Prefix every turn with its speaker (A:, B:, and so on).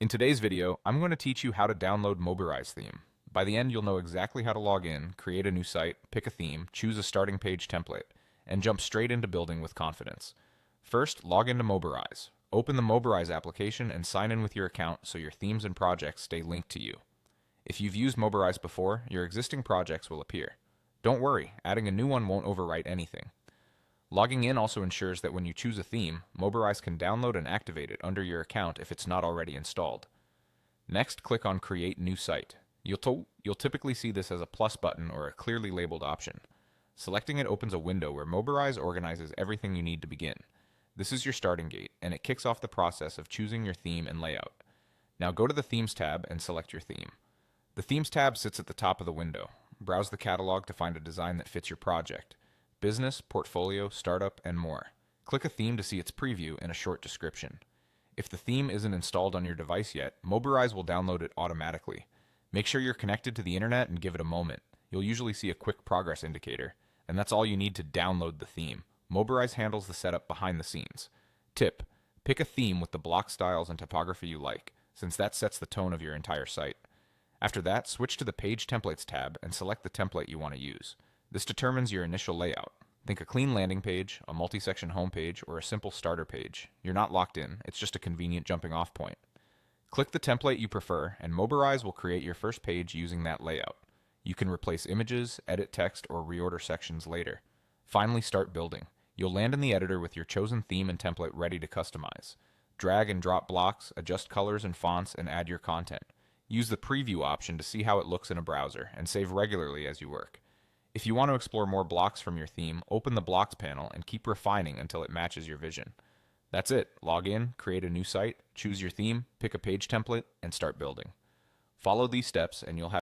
A: In today's video, I'm going to teach you how to download Mobirise theme. By the end, you'll know exactly how to log in, create a new site, pick a theme, choose a starting page template, and jump straight into building with confidence. First, log into Mobirise. Open the Mobirise application and sign in with your account so your themes and projects stay linked to you. If you've used Mobirise before, your existing projects will appear. Don't worry, adding a new one won't overwrite anything. Logging in also ensures that when you choose a theme, Mobirise can download and activate it under your account if it's not already installed. Next, click on Create New Site. You'll typically see this as a plus button or a clearly labeled option. Selecting it opens a window where Mobirise organizes everything you need to begin. This is your starting gate, and it kicks off the process of choosing your theme and layout. Now go to the Themes tab and select your theme. The Themes tab sits at the top of the window. Browse the catalog to find a design that fits your project. Business, portfolio, startup, and more. Click a theme to see its preview and a short description. If the theme isn't installed on your device yet, Mobirise will download it automatically. Make sure you're connected to the internet and give it a moment. You'll usually see a quick progress indicator, and that's all you need to download the theme. Mobirise handles the setup behind the scenes. Tip: pick a theme with the block styles and typography you like, since that sets the tone of your entire site. After that, switch to the Page Templates tab and select the template you want to use. This determines your initial layout. Think a clean landing page, a multi-section homepage, or a simple starter page. You're not locked in, it's just a convenient jumping off point. Click the template you prefer, and Mobirise will create your first page using that layout. You can replace images, edit text, or reorder sections later. Finally, start building. You'll land in the editor with your chosen theme and template ready to customize. Drag and drop blocks, adjust colors and fonts, and add your content. Use the preview option to see how it looks in a browser, and save regularly as you work. If you want to explore more blocks from your theme, open the Blocks panel and keep refining until it matches your vision. That's it. Log in, create a new site, choose your theme, pick a page template, and start building. Follow these steps and you'll have